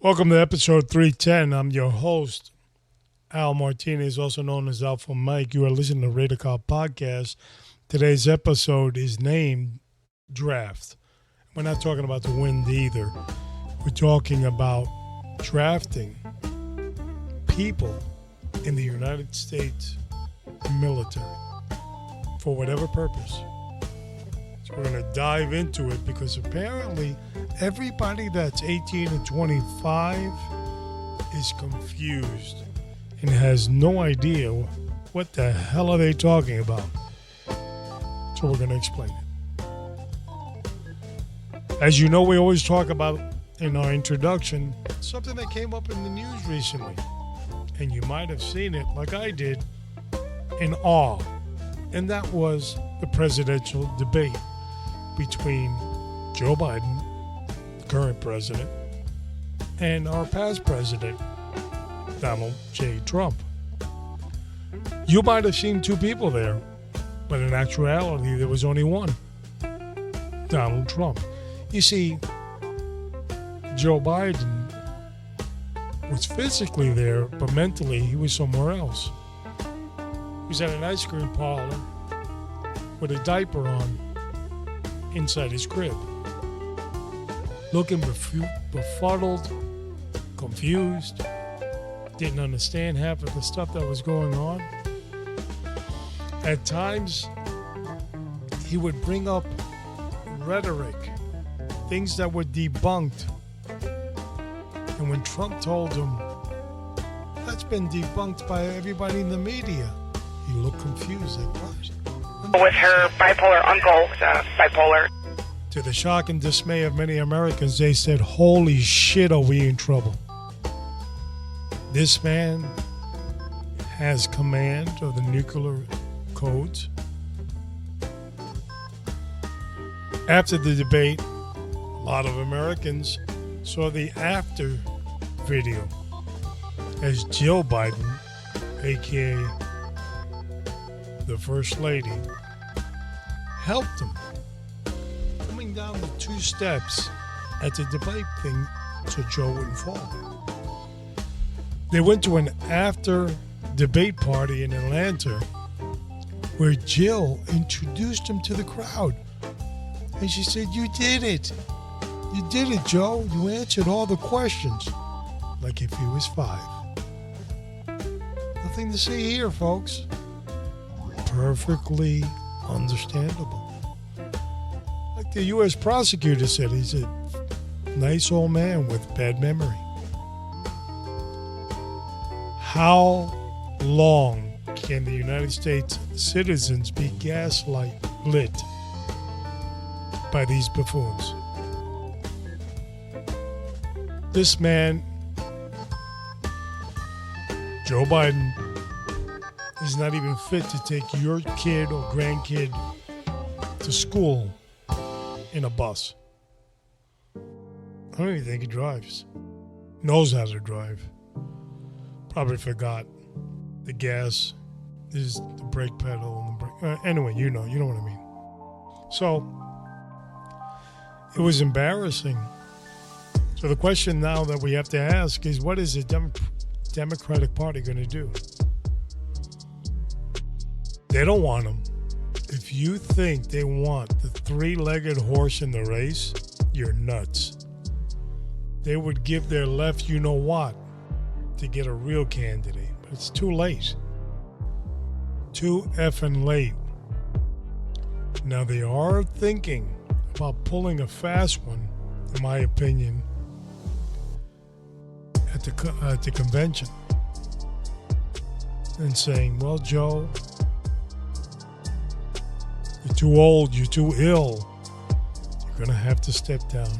Welcome to episode 310. I'm your host, Al Martinez, also known as Alpha Mike. You are listening to Radar Cop Podcast. Today's episode is named Draft. We're not talking about the wind either. We're talking about drafting people in the United States military for whatever purpose. So we're going to dive into it because apparently everybody that's 18 and 25 is confused and has no idea what the hell are they talking about. So we're going to explain it. As you know, we always talk about in our introduction something that came up in the news recently. And you might have seen it like I did in awe. And that was the presidential debate between Joe Biden, the current president, and our past president, Donald J. Trump. You might have seen two people there, but in actuality, there was only one, Donald Trump. You see, Joe Biden was physically there, but mentally he was somewhere else. He was at an ice cream parlor with a diaper on inside his crib, looking befuddled, confused, didn't understand half of the stuff that was going on. At times, he would bring up rhetoric, things that were debunked. And when Trump told him, that's been debunked by everybody in the media, he looked confused, like, what? With her bipolar uncle, bipolar. To the shock and dismay of many Americans, they said, holy shit, are we in trouble? This man has command of the nuclear codes. After the debate, a lot of Americans saw the after video as Jill Biden, aka the First Lady, helped him coming down the two steps at the debate thing so Joe wouldn't fall. They went to an after debate party in Atlanta where Jill introduced him to the crowd. And she said, you did it. You did it, Joe. You answered all the questions like if he was 5. Nothing to see here, folks. Perfectly understandable. Like the U.S. prosecutor said, he's a nice old man with bad memory. How long can the United States citizens be gaslit by these buffoons? This man, Joe Biden, is not even fit to take your kid or grandkid to school in a bus. I don't even think he drives. Knows how to drive. Probably forgot the gas is the brake pedal and the brake. Anyway, you know what I mean. So it was embarrassing. So the question now that we have to ask is, what is the Democratic Party going to do? They don't want him. If you think they want the 3-legged horse in the race, you're nuts. They would give their left you-know-what to get a real candidate, but it's too late. Too effing late. Now they are thinking about pulling a fast one, in my opinion, at the convention and saying, well, Joe, you're too old, you're too ill, you're going to have to step down.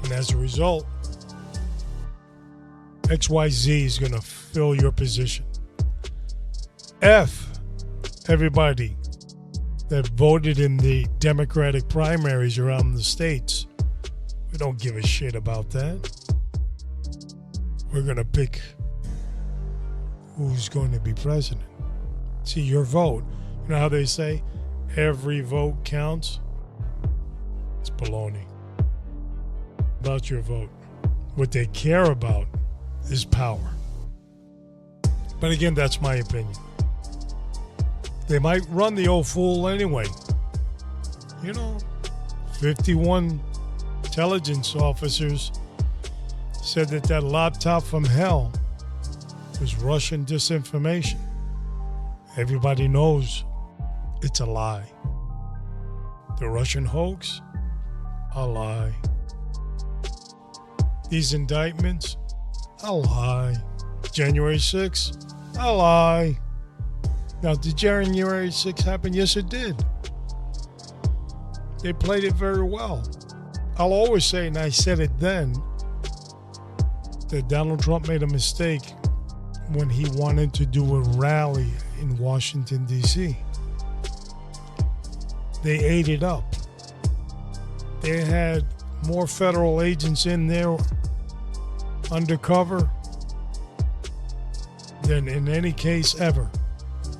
And as a result, XYZ is going to fill your position. F everybody that voted in the Democratic primaries around the states. We don't give a shit about that. We're going to pick who's going to be president. See, your vote. You know how they say every vote counts? It's baloney. About your vote. What they care about is power. But again, that's my opinion. They might run the old fool anyway. 51 intelligence officers said that laptop from hell was Russian disinformation. Everybody knows it's a lie. The Russian hoax, a lie. These indictments, a lie. January 6th, a lie. Now, did January 6th happen? Yes, it did. They played it very well. I'll always say, and I said it then, that Donald Trump made a mistake when he wanted to do a rally in Washington, D.C. They ate it up. They had more federal agents in there undercover than in any case ever.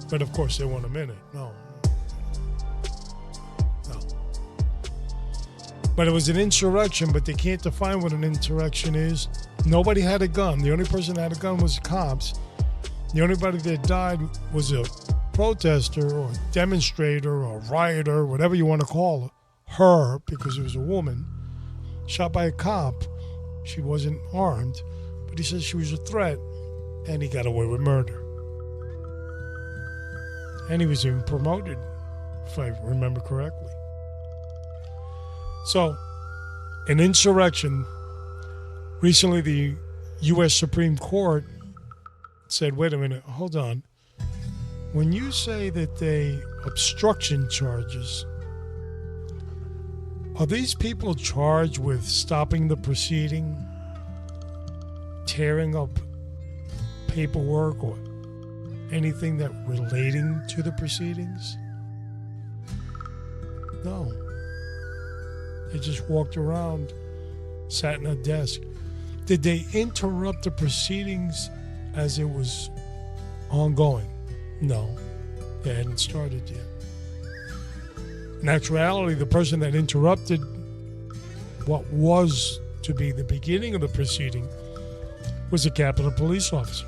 But of course, they won't admit it. No. But it was an insurrection, but they can't define what an insurrection is. Nobody had a gun. The only person that had a gun was cops. The only body that died was a protester or demonstrator or rioter, whatever you want to call her, because it was a woman, shot by a cop. She wasn't armed, but he said she was a threat, and he got away with murder. And he was even promoted, if I remember correctly. So, an insurrection. Recently, the U.S. Supreme Court said, wait a minute, hold on. When you say that they obstruction charges, are these people charged with stopping the proceeding, tearing up paperwork, or anything that relating to the proceedings? No. They just walked around, sat in a desk. Did they interrupt the proceedings as it was ongoing? No, they hadn't started yet. In actuality, the person that interrupted what was to be the beginning of the proceeding was a Capitol Police officer.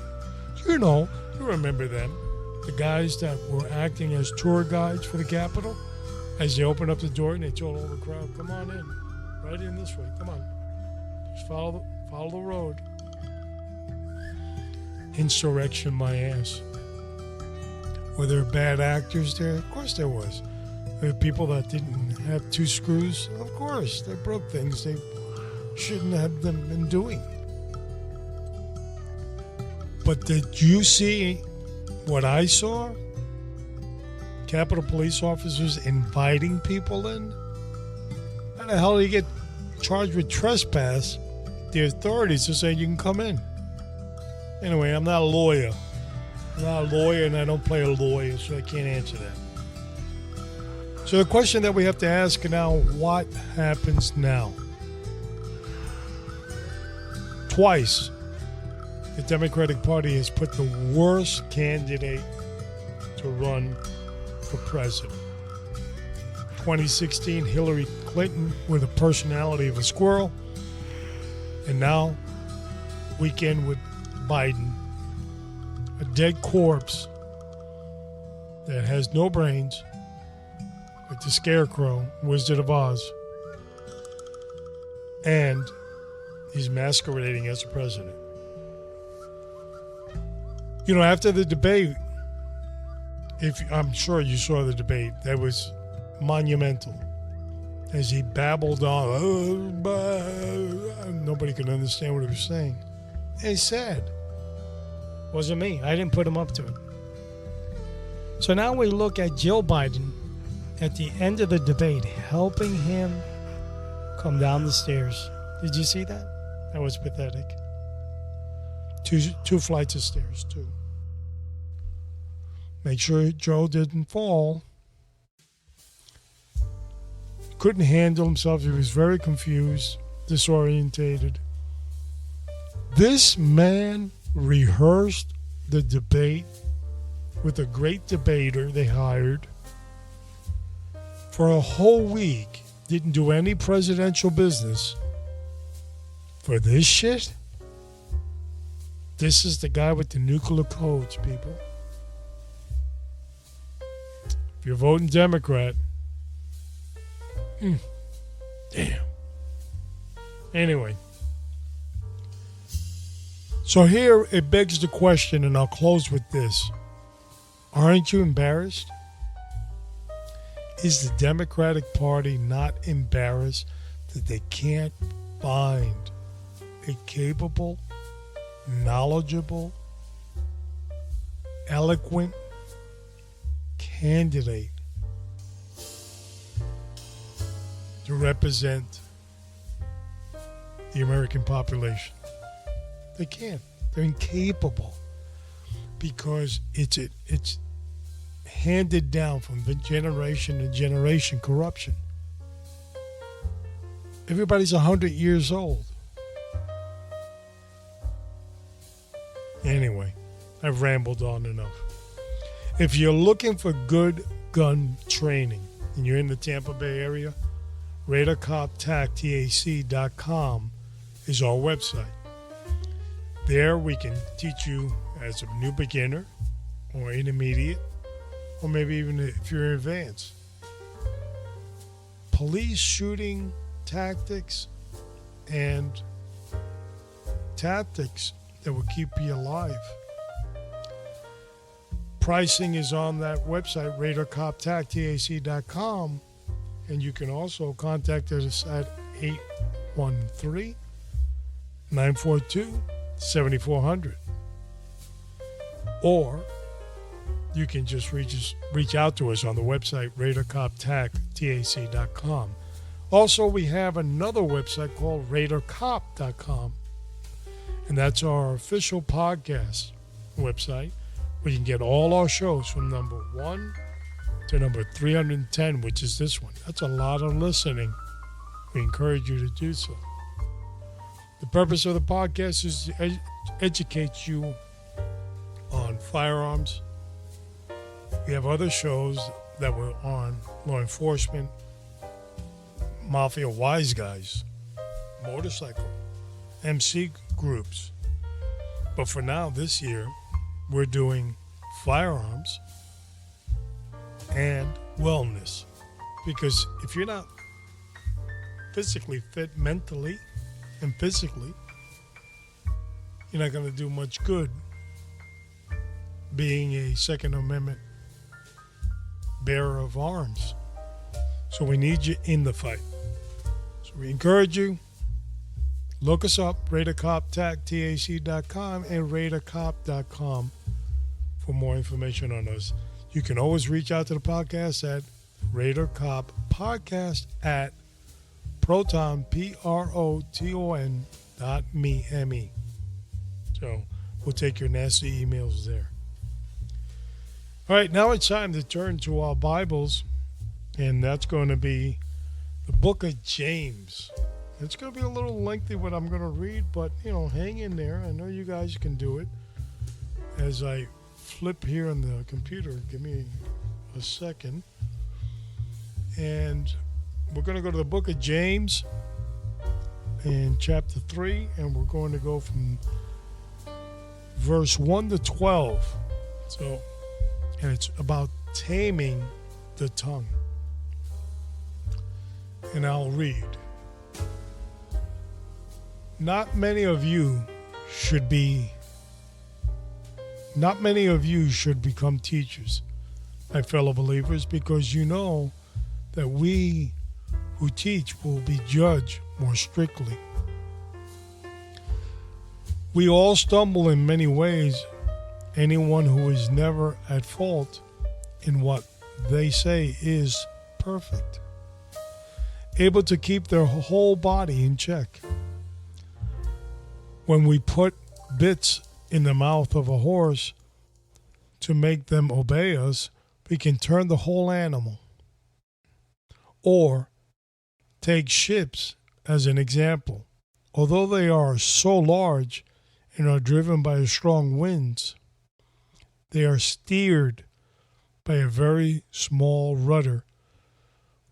You remember them, the guys that were acting as tour guides for the Capitol. As they opened up the door and they told all the crowd, come on in, right in this way, come on. Just follow the road. Insurrection, my ass. Were there bad actors there? Of course there was. There were people that didn't have two screws? Of course. They broke things they shouldn't have them been doing. But did you see what I saw? Capitol Police officers inviting people in? How the hell do you get charged with trespass? The authorities are saying you can come in. Anyway, I'm not a lawyer. And I don't play a lawyer, so I can't answer that. So the question that we have to ask now, what happens now? Twice, the Democratic Party has put the worst candidate to run for president. 2016, Hillary Clinton with a personality of a squirrel. And now, weekend with Biden. A dead corpse that has no brains, like the Scarecrow, Wizard of Oz. And he's masquerading as a president. After the debate, I'm sure you saw the debate, that was monumental. As he babbled on, nobody could understand what he was saying. And it's sad. Wasn't me. I didn't put him up to it. So now we look at Jill Biden at the end of the debate, helping him come down the stairs. Did you see that? That was pathetic. Two flights of stairs, too. Make sure Joe didn't fall. Couldn't handle himself. He was very confused, disorientated. This man rehearsed the debate with a great debater they hired for a whole week. Didn't do any presidential business. for this shit? This is the guy with the nuclear codes, people. If you're voting Democrat, damn. Anyway. So here it begs the question, and I'll close with this. Aren't you embarrassed? Is the Democratic Party not embarrassed that they can't find a capable, knowledgeable, eloquent candidate to represent the American population? They can't. They're incapable because it's handed down from generation to generation corruption. Everybody's 100 years old. Anyway, I've rambled on enough. If you're looking for good gun training and you're in the Tampa Bay area, RadarCopTAC.com is our website. There we can teach you as a new beginner or intermediate, or maybe even if you're advanced. Police shooting tactics and tactics that will keep you alive. Pricing is on that website, RadarCopTAC.com, and you can also contact us at 813-942-7400. Or you can just reach out to us on the website, RadarCopTAC.com. Also, we have another website called RadarCop.com, and that's our official podcast website, where you can get all our shows from number 1 to number 310, which is this one. That's a lot of listening. We encourage you to do so. The purpose of the podcast is to educate you on firearms. We have other shows that were on law enforcement, mafia wise guys, motorcycle, MC groups. But for now, this year, we're doing firearms and wellness. Because if you're not physically fit mentally and physically, you're not going to do much good being a Second Amendment bearer of arms. So we need you in the fight. So we encourage you, look us up, RadarCopTAC.com and RadarCop.com for more information on us. You can always reach out to the podcast at RadarCopPodcast at Proton, PROTON.me. So we'll take your nasty emails there. All right, now it's time to turn to our Bibles, and that's going to be the book of James. It's going to be a little lengthy what I'm going to read, but, hang in there. I know you guys can do it. As I flip here on the computer, give me a second. And we're going to go to the book of James in chapter 3, and we're going to go from verse 1 to 12. And it's about taming the tongue. And I'll read. Not many of you should become teachers, my fellow believers, because you know that we who teach will be judged more strictly. We all stumble in many ways. Anyone who is never at fault in what they say is perfect, able to keep their whole body in check. When we put bits in the mouth of a horse to make them obey us, we can turn the whole animal. Or take ships as an example. Although they are so large and are driven by strong winds, they are steered by a very small rudder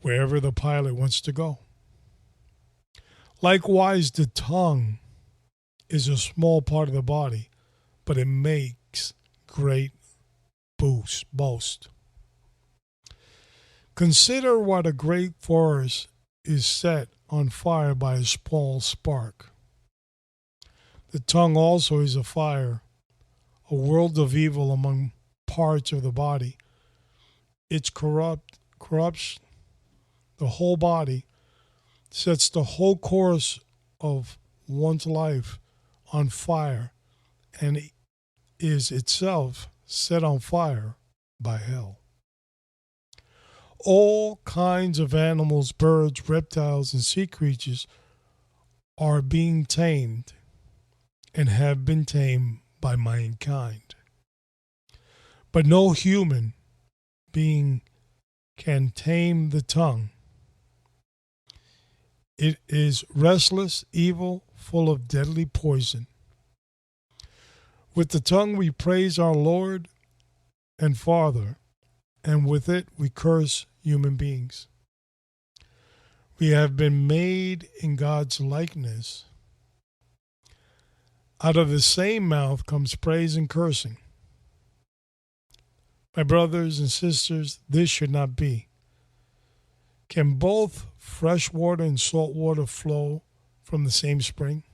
wherever the pilot wants to go. Likewise, the tongue is a small part of the body, but it makes great boast. Consider what a great forest is set on fire by a small spark. The tongue also is a fire, a world of evil among parts of the body. It corrupts the whole body, sets the whole course of one's life on fire, and is itself set on fire by hell. All kinds of animals, birds, reptiles, and sea creatures are being tamed and have been tamed by mankind. But no human being can tame the tongue. It is restless, evil, full of deadly poison. With the tongue we praise our Lord and Father, and with it we curse human beings. We have been made in God's likeness. Out of the same mouth comes praise and cursing. My brothers and sisters, this should not be. Can both fresh water and salt water flow from the same spring?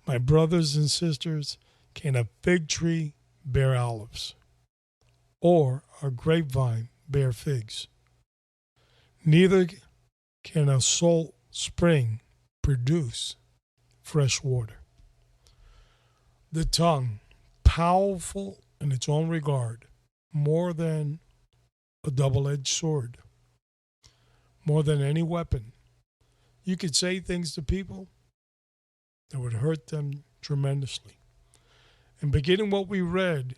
My brothers and sisters, can a fig tree bear olives, or a grapevine bear figs? Neither can a salt spring produce fresh water. The tongue, powerful in its own regard, more than a double-edged sword, more than any weapon. You could say things to people that would hurt them tremendously. And beginning what we read,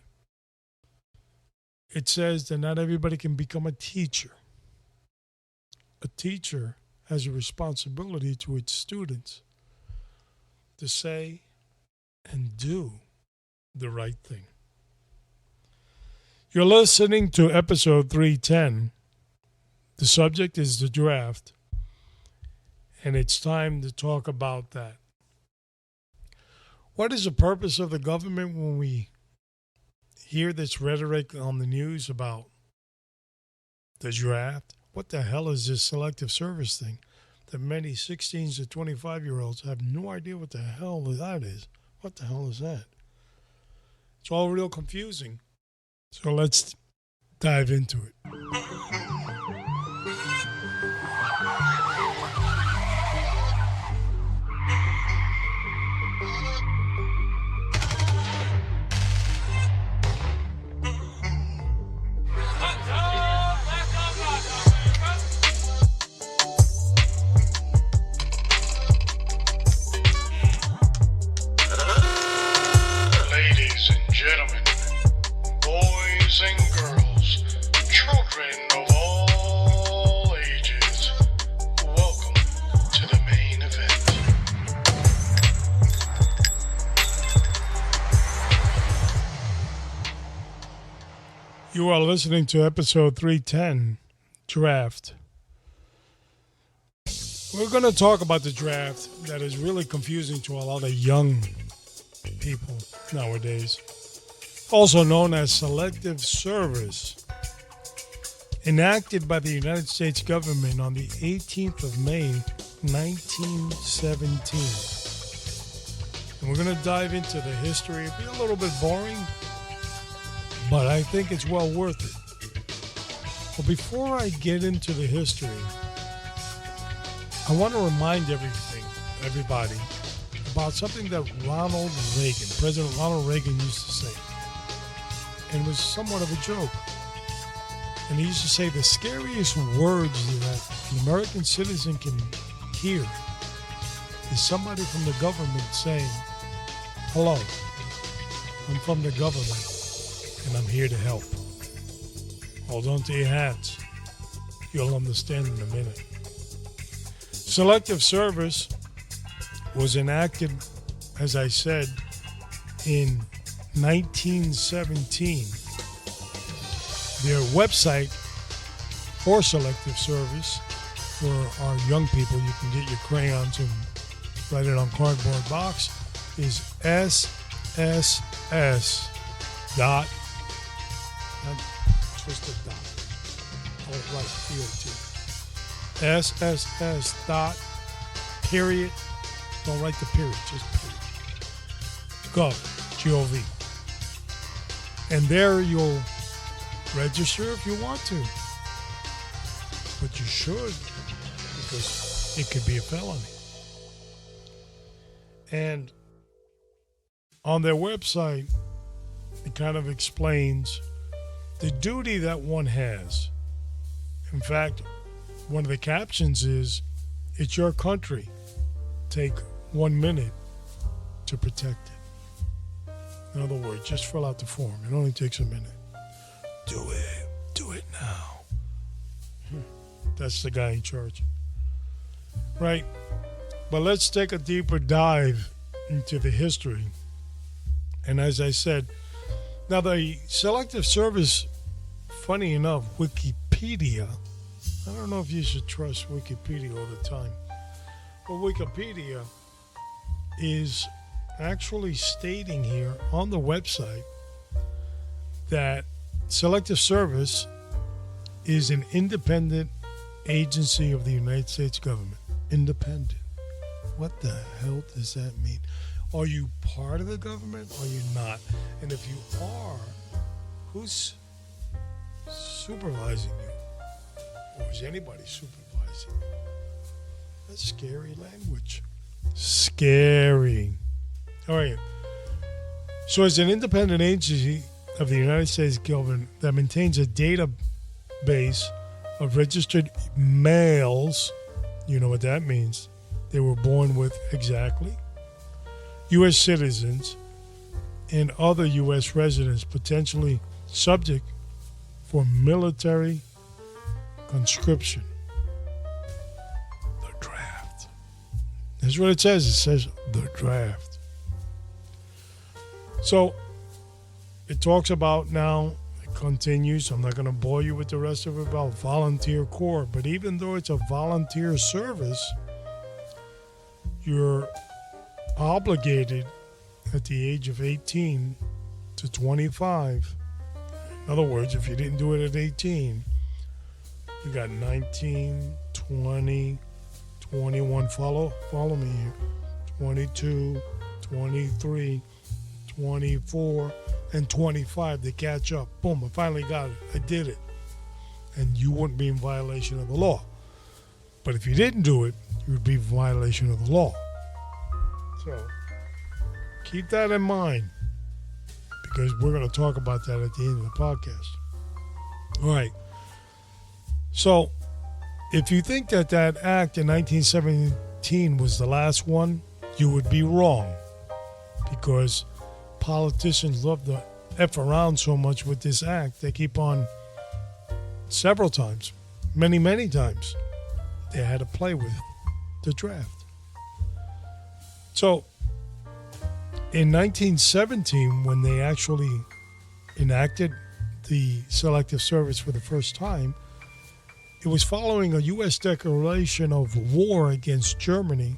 it says that not everybody can become a teacher. A teacher has a responsibility to its students to say and do the right thing. You're listening to episode 310. The subject is the draft, and it's time to talk about that. What is the purpose of the government when we hear this rhetoric on the news about the draft? What the hell is this Selective Service thing that many 16 to 25-year-olds have no idea what the hell that is? What the hell is that? It's all real confusing. So let's dive into it. You are listening to episode 310, Draft. We're going to talk about the draft that is really confusing to a lot of young people nowadays. Also known as Selective Service. Enacted by the United States government on the 18th of May, 1917. And we're going to dive into the history. It'll be a little bit boring, but I think it's well worth it. But before I get into the history, I want to remind everybody about something that President Ronald Reagan used to say. And it was somewhat of a joke. And he used to say the scariest words that the American citizen can hear is somebody from the government saying, "Hello, I'm from the government, and I'm here to help." Hold on to your hats. You'll understand in a minute. Selective Service was enacted, as I said, in 1917. Their website for Selective Service for our young people, you can get your crayons and write it on cardboard box, is SSS dot, not twisted dot, oh right, DOT, SSS dot, period, don't write the period, just period, gov, G-O-V. And there you'll register if you want to. But you should, because it could be a felony. And on their website, it kind of explains the duty that one has. In fact, one of the captions is, "It's your country. Take 1 minute to protect it." In other words, just fill out the form. It only takes a minute. Do it now. That's the guy in charge. Right. But let's take a deeper dive into the history. And as I said, now the Selective Service, funny enough, Wikipedia, I don't know if you should trust Wikipedia all the time, but Wikipedia is actually stating here on the website that Selective Service is an independent agency of the United States government. Independent. What the hell does that mean? Are you part of the government or are you not? And if you are, who's supervising you? Or is anybody supervising you? That's scary language. Scary. All right. So as an independent agency of the United States government that maintains a database of registered males, you know what that means. They were born with exactly. U.S. citizens and other U.S. residents potentially subject for military conscription. The draft. That's what it says. It says the draft. So it talks about now, it continues. I'm not going to bore you with the rest of it about volunteer corps, but even though it's a volunteer service, you're obligated at the age of 18 to 25. In other words, if you didn't do it at 18, you got 19, 20, 21, follow me here, 22, 23, 24, and 25 to catch up. Boom, I finally got it. I did it. And you wouldn't be in violation of the law. But if you didn't do it, you would be in violation of the law. So keep that in mind, because we're going to talk about that at the end of the podcast. All right. So if you think that act in 1917 was the last one, you would be wrong, because politicians love to F around so much with this act. They keep on several times, many times. They had to play with the draft. So in 1917, when they actually enacted the Selective Service for the first time, it was following a U.S. declaration of war against Germany,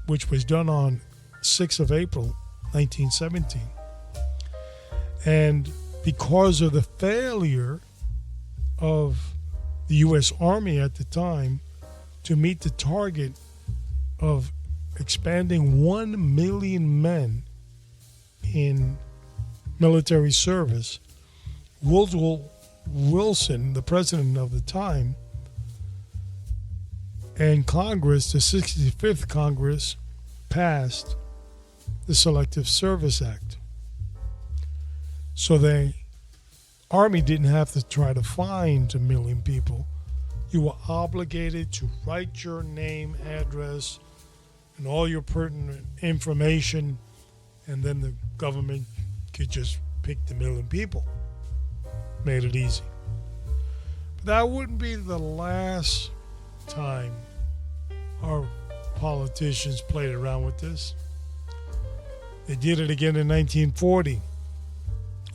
which was done on 6th of April, 1917. And because of the failure of the U.S. Army at the time to meet the target of expanding 1 million men in military service, Woodrow Wilson, the president of the time, and Congress, the 65th Congress, passed the Selective Service Act. So the Army didn't have to try to find 1 million people. You were obligated to write your name, address, and all your pertinent information, and then the government could just pick the 1 million people. Made it easy. But that wouldn't be the last time our politicians played around with this. They did it again in 1940.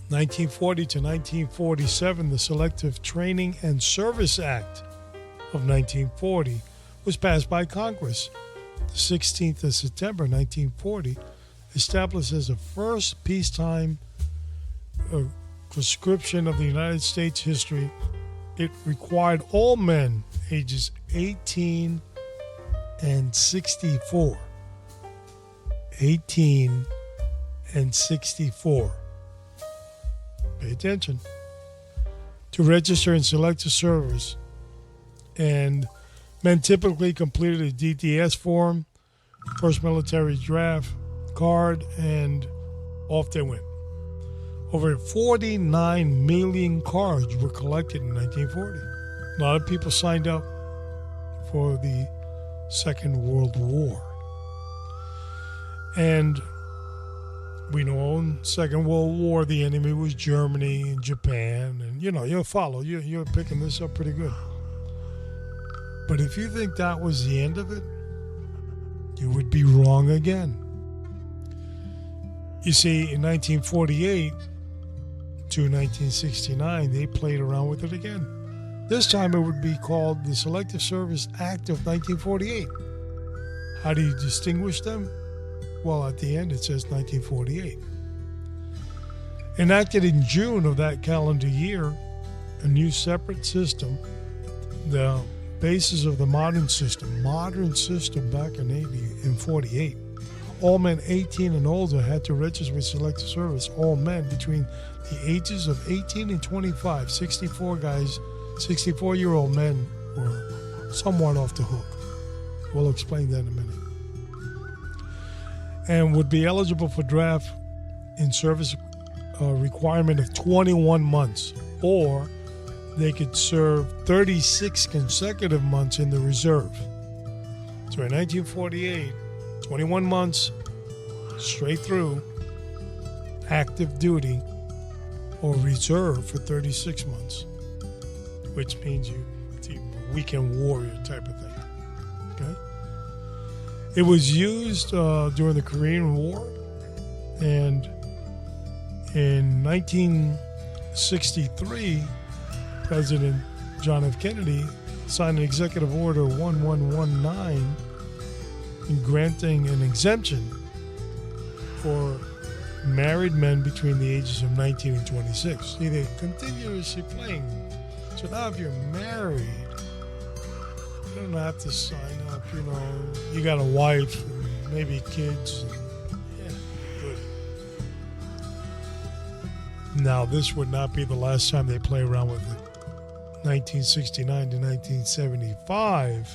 1940 to 1947, the Selective Training and Service Act of 1940 was passed by Congress. The 16th of September 1940 established as the first peacetime conscription of the United States history. It required all men ages 18 and 64. 18 and 64. Pay attention. To register in Selective Service. And men typically completed a DTS form, first military draft card, and off they went. Over 49 million cards were collected in 1940. A lot of people signed up for the Second World War. And we know in Second World War, the enemy was Germany and Japan. And, you'll follow. You're picking this up pretty good. But if you think that was the end of it, you would be wrong again. You see, in 1948 to 1969, they played around with it again. This time it would be called the Selective Service Act of 1948. How do you distinguish them? Well, at the end it says 1948. Enacted in June of that calendar year, a new separate system, the basis of the modern system back in 48. All men 18 and older had to register with Selective Service. All men between the ages of 18 and 25, 64-year-old men were somewhat off the hook. We'll explain that in a minute. And would be eligible for draft in service requirement of 21 months, or they could serve 36 consecutive months in the reserve. So in 1948, 21 months straight through active duty or reserve for 36 months, which means you a weekend warrior type of thing. Okay? It was used during the Korean War, and in 1963, President John F. Kennedy signed an Executive Order 1119 granting an exemption for married men between the ages of 19 and 26. See, they continuously playing. So now if you're married, you don't have to sign up, you got a wife and maybe kids. Yeah, good. Now, this would not be the last time they play around with it. 1969 to 1975,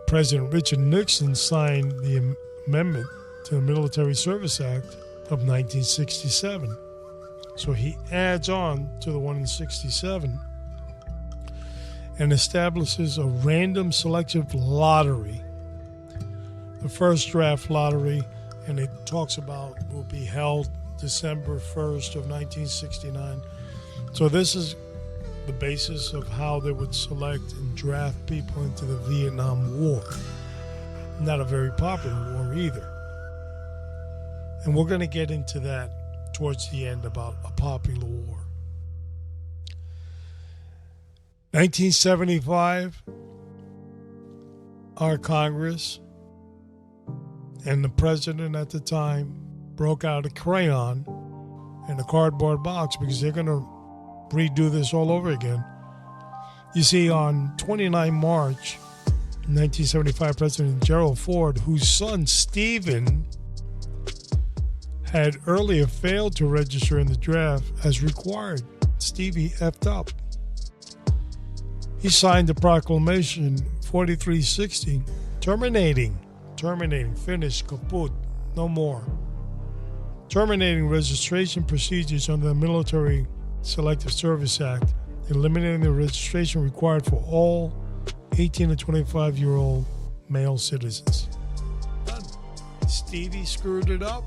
President Richard Nixon signed the amendment to the Military Service Act of 1967. So he adds on to the one in 67 and establishes a random selective lottery. The first draft lottery, and it talks about, will be held December 1st of 1969. So this is the basis of how they would select and draft people into the Vietnam War. Not a very popular war either. And we're going to get into that towards the end about a popular war. 1975, our Congress and the president at the time broke out a crayon and a cardboard box because they're going to redo this all over again. You see, on 29 March 1975, President Gerald Ford, whose son Stephen had earlier failed to register in the draft as required. Stevie effed up. He signed the proclamation 4360, terminating, finished, kaput, no more. Terminating registration procedures under the Military Selective Service Act, eliminating the registration required for all 18 to 25-year-old male citizens. Done. Stevie screwed it up.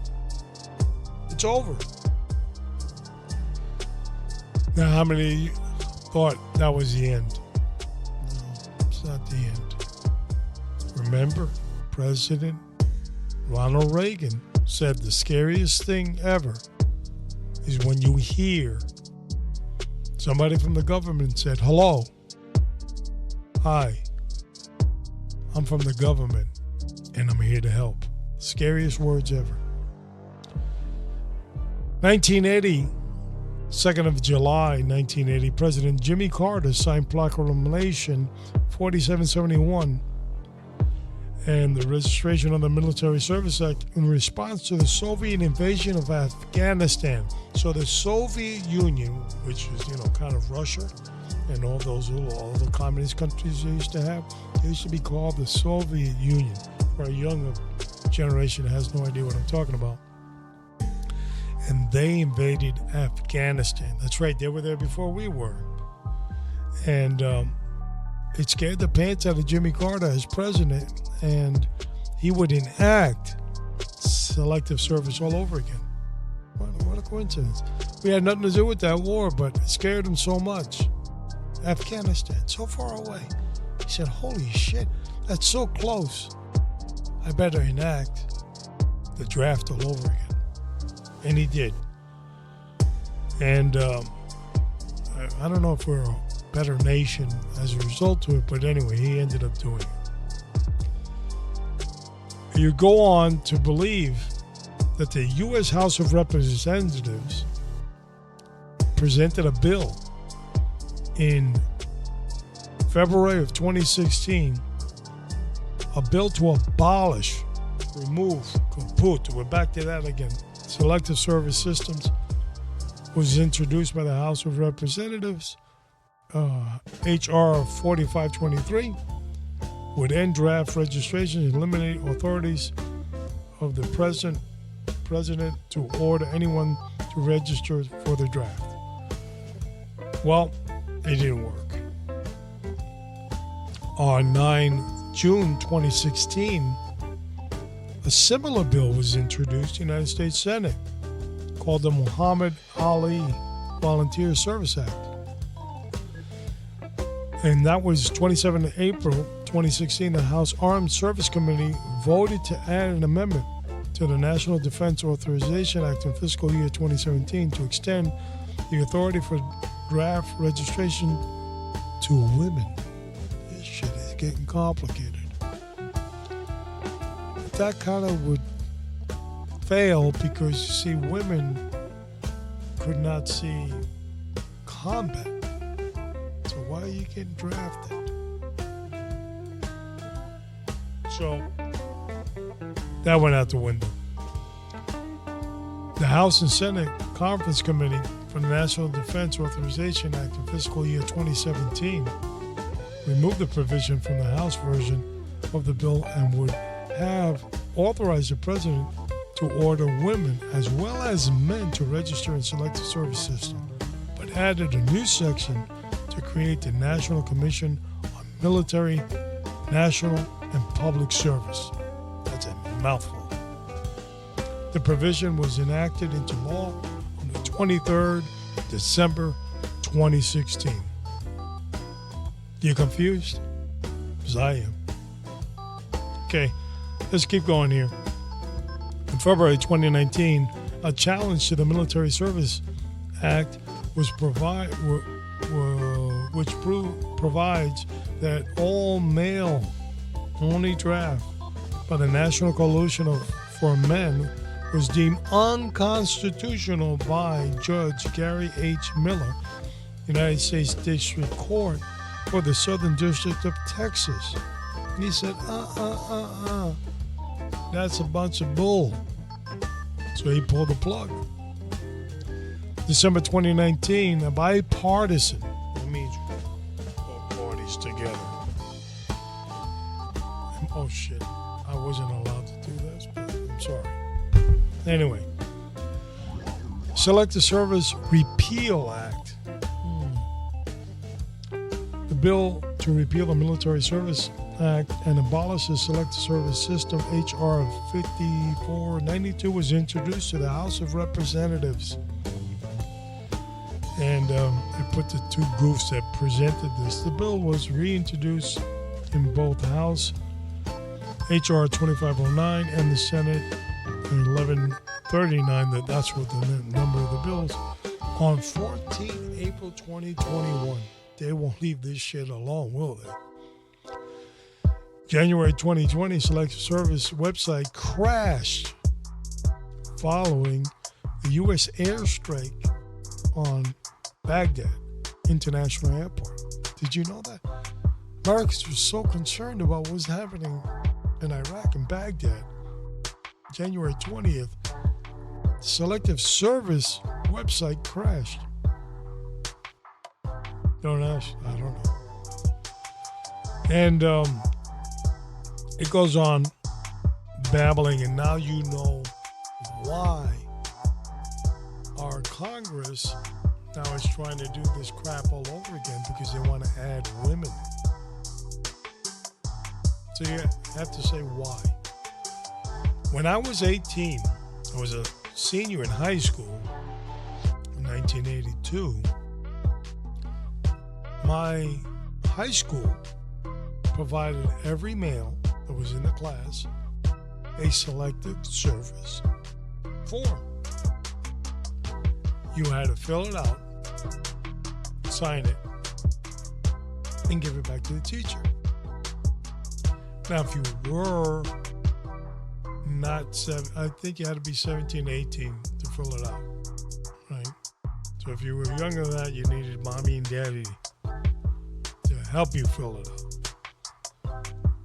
It's over. Now, how many of you thought that was the end? No, it's not the end. Remember, President Ronald Reagan said the scariest thing ever is when you hear somebody from the government said, hello, hi, I'm from the government, and I'm here to help. Scariest words ever. 1980, 2nd of July, 1980, President Jimmy Carter signed Proclamation 4771 and the registration of the Military Service Act in response to the Soviet invasion of Afghanistan. So the Soviet Union, which is, kind of Russia and all the communist countries they used to have, they used to be called the Soviet Union. For a younger generation that has no idea what I'm talking about. And they invaded Afghanistan. That's right, they were there before we were. And it scared the pants out of Jimmy Carter as president, and he would enact Selective Service all over again. What a coincidence. We had nothing to do with that war, but it scared him so much. Afghanistan, so far away. He said, holy shit, that's so close. I better enact the draft all over again. And he did. And I don't know if we're a better nation as a result of it, but anyway, he ended up doing it. You go on to believe that the U.S. House of Representatives presented a bill in February of 2016, a bill to abolish, remove, kaput, we're back to that again, Selective Service systems, was introduced by the House of Representatives. H.R. 4523 would end draft registration and eliminate authorities of the president to order anyone to register for the draft. Well, it didn't work. On 9 June 2016, a similar bill was introduced in the United States Senate called the Muhammad Ali Volunteer Service Act. And that was 27 April 2016. The House Armed Service Committee voted to add an amendment to the National Defense Authorization Act in fiscal year 2017 to extend the authority for draft registration to women. This shit is getting complicated. That kind of would fail because, you see, women could not see combat. So why are you getting drafted? So that went out the window. The House and Senate Conference Committee for the National Defense Authorization Act in fiscal year 2017 removed the provision from the House version of the bill and would have authorized the president to order women as well as men to register in Selective Service system, but added a new section to create the National Commission on Military, National, and Public Service. That's a mouthful. The provision was enacted into law on the 23rd of December 2016. You confused? Because I am. Okay. Let's keep going here. In February 2019, a challenge to the Military Service Act was provides that all male-only draft by the National Coalition for Men was deemed unconstitutional by Judge Gary H. Miller, United States District Court for the Southern District of Texas. And he said, that's a bunch of bull. So he pulled the plug. December 2019, a bipartisan, that means both parties together. Oh shit, I wasn't allowed to do this, but I'm sorry. Anyway, Selective Service Repeal Act. The bill to repeal the Military Service Act and abolish the Selective Service System, H.R. 5492, was introduced to the House of Representatives. And I put the two goofs that presented this. The bill was reintroduced in both House, H.R. 2509, and the Senate, 1139. That's what the number of the bills. On 14 April 2021. They won't leave this shit alone, will they? January 2020, Selective Service website crashed following the U.S. airstrike on Baghdad International Airport. Did you know that? Americans were so concerned about what was happening in Iraq and Baghdad. January 20th, Selective Service website crashed. Don't ask. I don't know. And it goes on babbling, and now you know why our Congress now is trying to do this crap all over again, because they want to add women. So you have to say why. When I was 18, I was a senior in high school in 1982. My high school provided every male that was in the class a Selective Service form. You had to fill it out, sign it, and give it back to the teacher. Now, if you were not I think you had to be 17, 18 to fill it out, right? So if you were younger than that, you needed mommy and daddy to help you fill it out.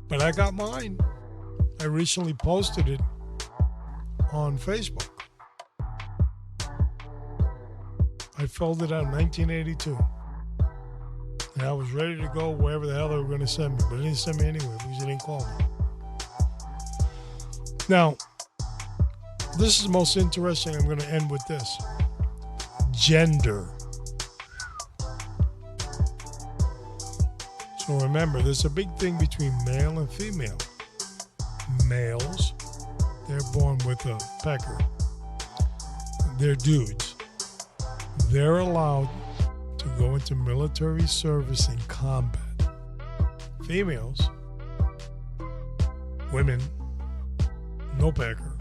But I got mine. I recently posted it on Facebook. I filled it out in 1982. And I was ready to go wherever the hell they were going to send me. But they didn't send me anywhere because they didn't call me. Now, this is the most interesting. I'm going to end with this. Gender. So remember, there's a big thing between male and female. Males, they're born with a pecker. They're dudes. They're allowed to go into military service and combat. Females, women, no pecker,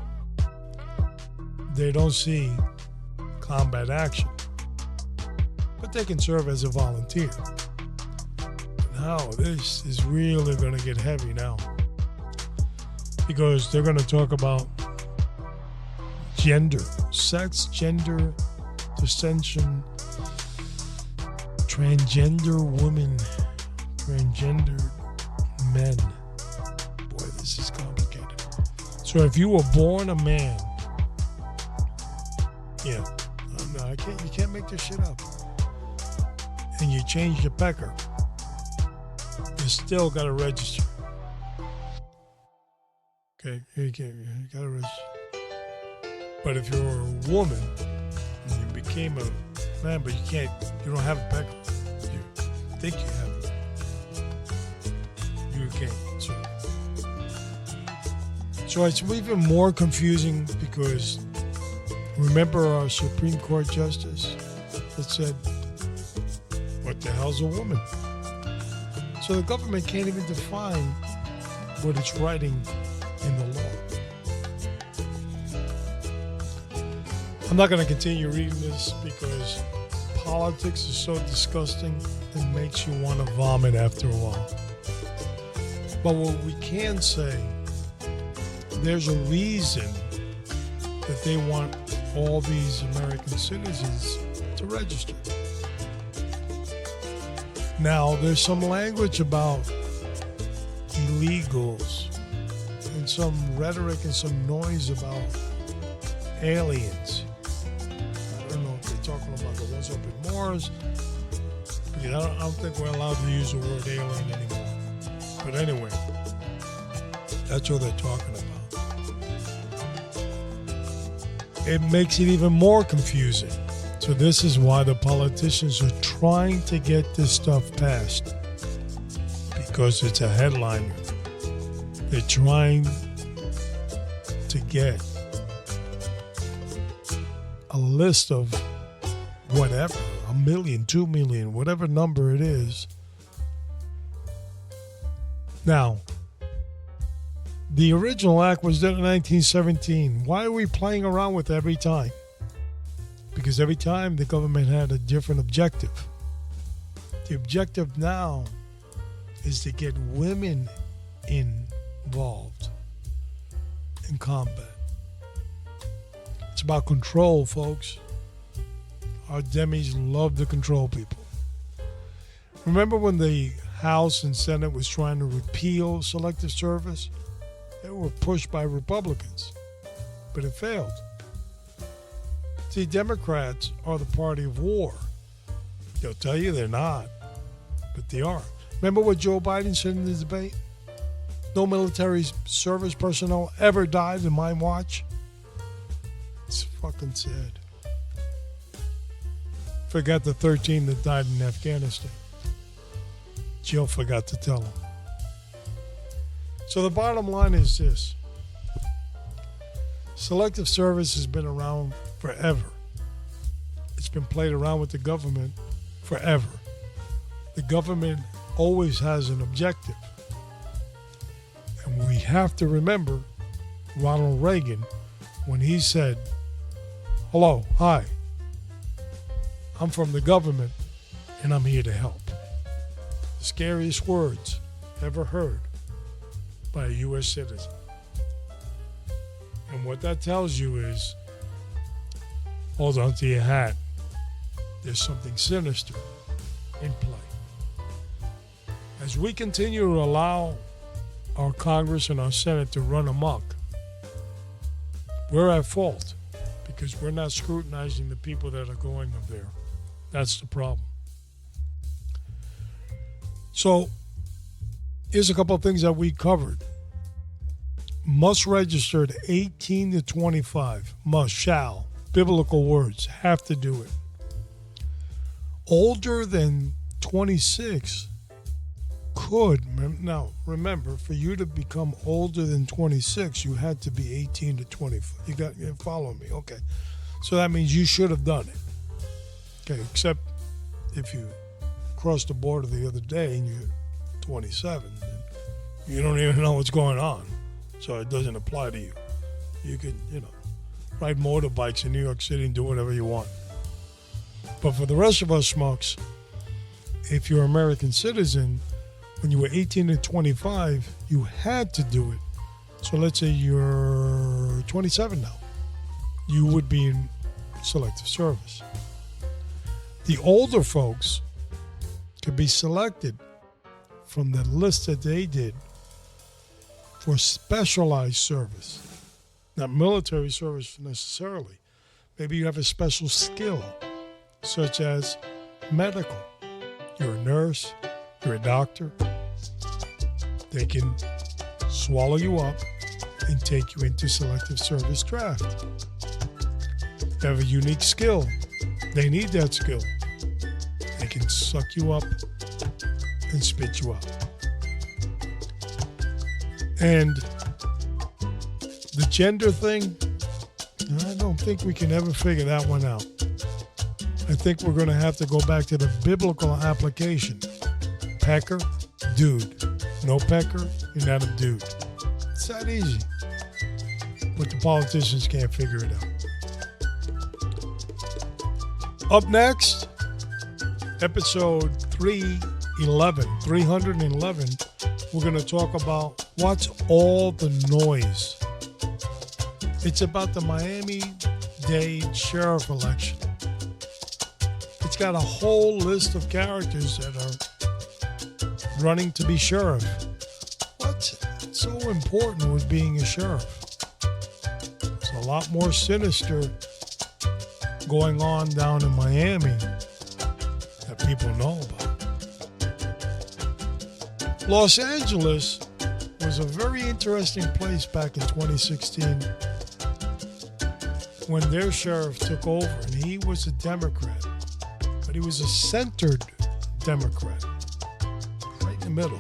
they don't see combat action, but they can serve as a volunteer. Now, this is really going to get heavy now, because they're going to talk about gender, sex, gender, dissension, transgender women, transgender men. Boy, this is complicated. So if you were born a man, yeah, no, you can't make this shit up, and you change your pecker, you still got to register. Okay, you got to register. But if you're a woman and you became a man, but you don't have a pecker, you think you have it, you can't. So it's even more confusing, because remember our Supreme Court justice that said, what the hell's a woman? So the government can't even define what it's writing in the law. I'm not going to continue reading this, because politics is so disgusting it makes you want to vomit after a while. But what we can say, there's a reason that they want all these American citizens to register. Now, there's some language about illegals and some rhetoric and some noise about aliens. I don't know if they're talking about the ones up in Mars, because I don't think we're allowed to use the word alien anymore. But anyway, that's what they're talking about. It makes it even more confusing. So this is why the politicians are trying to get this stuff passed, because it's a headliner. They're trying to get a list of whatever, 1 million, 2 million, whatever number it is. Now, the original act was done in 1917. Why are we playing around with it every time? Because every time the government had a different objective. The objective now is to get women involved in combat. It's about control, folks. Our demis love to control people. Remember when the House and Senate was trying to repeal Selective Service? They were pushed by Republicans, but it failed. See, Democrats are the party of war. They'll tell you they're not, but they are. Remember what Joe Biden said in the debate? No military service personnel ever died in my watch. It's fucking sad. Forgot the 13 that died in Afghanistan. Jill forgot to tell them. So the bottom line is this. Selective Service has been around forever. It's been played around with the government forever. The government always has an objective. And we have to remember Ronald Reagan when he said, "Hello, hi, I'm from the government and I'm here to help." The scariest words ever heard by a U.S. citizen. And what that tells you is, hold on to your hat. There's something sinister in play. As we continue to allow our Congress and our Senate to run amok, we're at fault because we're not scrutinizing the people that are going up there. That's the problem. So, here's a couple of things that we covered. Must registered 18 to 25. Must, shall. Biblical words. Have to do it. Older than 26 could. Now, remember, for you to become older than 26, you had to be 18 to 25. You follow me? Okay. So that means you should have done it. Okay, except if you crossed the border the other day and you're 27, you don't even know what's going on. So it doesn't apply to you. You can, ride motorbikes in New York City and do whatever you want. But for the rest of us schmucks, if you're an American citizen, when you were 18 to 25, you had to do it. So let's say you're 27 now. You would be in Selective Service. The older folks could be selected from the list that they did for specialized service, not military service necessarily. Maybe you have a special skill, such as medical. You're a nurse, you're a doctor. They can swallow you up and take you into Selective Service draft. You have a unique skill. They need that skill. They can suck you up and spit you out. And the gender thing, I don't think we can ever figure that one out. I think we're going to have to go back to the biblical application. Pecker, dude. No pecker, you're not a dude. It's that easy. But the politicians can't figure it out. Up next, episode 311, we're going to talk about what's all the noise. It's about the Miami-Dade sheriff election. It's got a whole list of characters that are running to be sheriff. What's so important with being a sheriff? There's a lot more sinister going on down in Miami that people know about. Los Angeles was a very interesting place back in 2016 when their sheriff took over, and he was a Democrat, but he was a centered Democrat, right in the middle.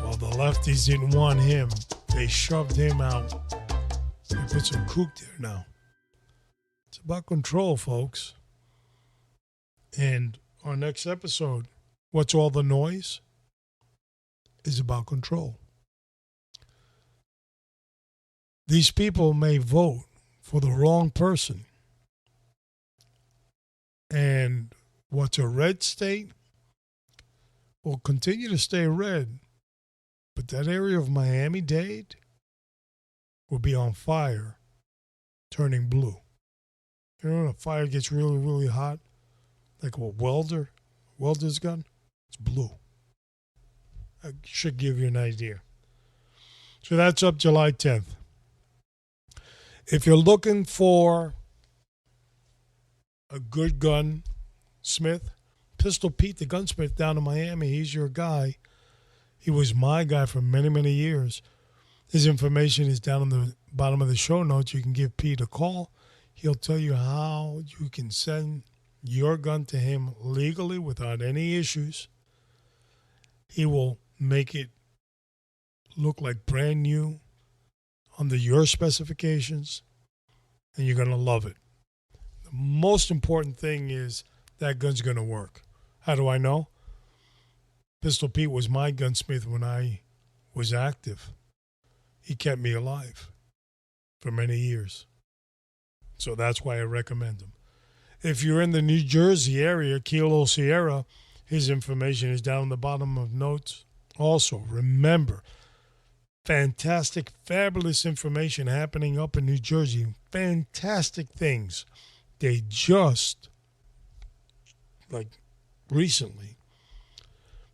Well, the lefties didn't want him. They shoved him out. They put some kook there now. It's about control, folks. And our next episode, What's All the Noise? Is about control. These people may vote for the wrong person. And what's a red state will continue to stay red, But that area of Miami-Dade will be on fire, turning blue. You know when a fire gets really, really hot? Like a welder's gun? It's blue. I should give you an idea. So that's up July 10th. If you're looking for a good gunsmith, Pistol Pete, the gunsmith down in Miami, he's your guy. He was my guy for many, many years. His information is down on the bottom of the show notes. You can give Pete a call. He'll tell you how you can send your gun to him legally without any issues. He will make it look like brand new under your specifications, and you're going to love it. The most important thing is that gun's going to work. How do I know? Pistol Pete was my gunsmith when I was active. He kept me alive for many years. So that's why I recommend him. If you're in the New Jersey area, Kilo Sierra, his information is down on the bottom of notes. Also, remember, fantastic, fabulous information happening up in New Jersey. Fantastic things. They just, recently,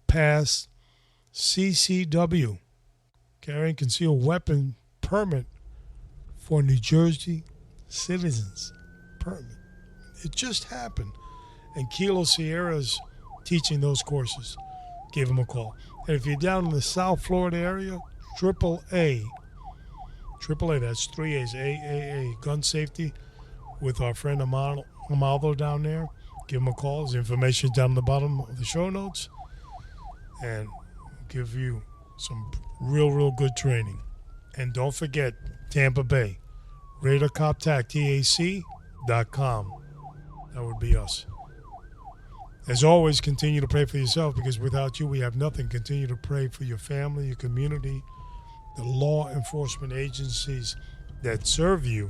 passed CCW, carrying concealed weapon permit for New Jersey citizens. Permit. It just happened. And Kilo Sierra's teaching those courses. Give him a call. And if you're down in the South Florida area, AAA, that's 3 A's, AAA, gun safety, with our friend Amaldo down there. Give him a call. His information is down the bottom of the show notes. And we'll give you some real good training. And don't forget, Tampa Bay, RadarCopTac.com. That would be us. As always, continue to pray for yourself, because without you, we have nothing. Continue to pray for your family, your community, the law enforcement agencies that serve you.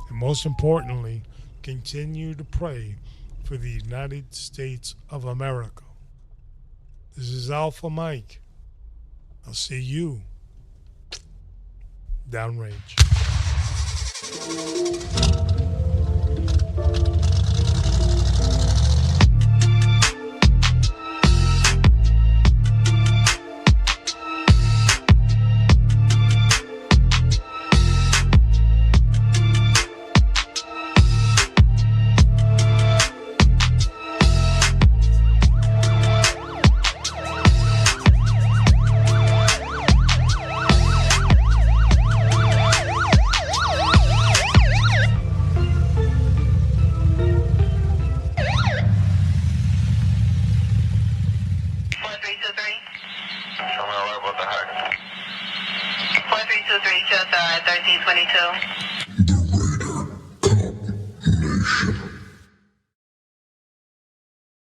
And most importantly, continue to pray for the United States of America. This is Alpha Mike. I'll see you downrange. The Radar Cop Nation.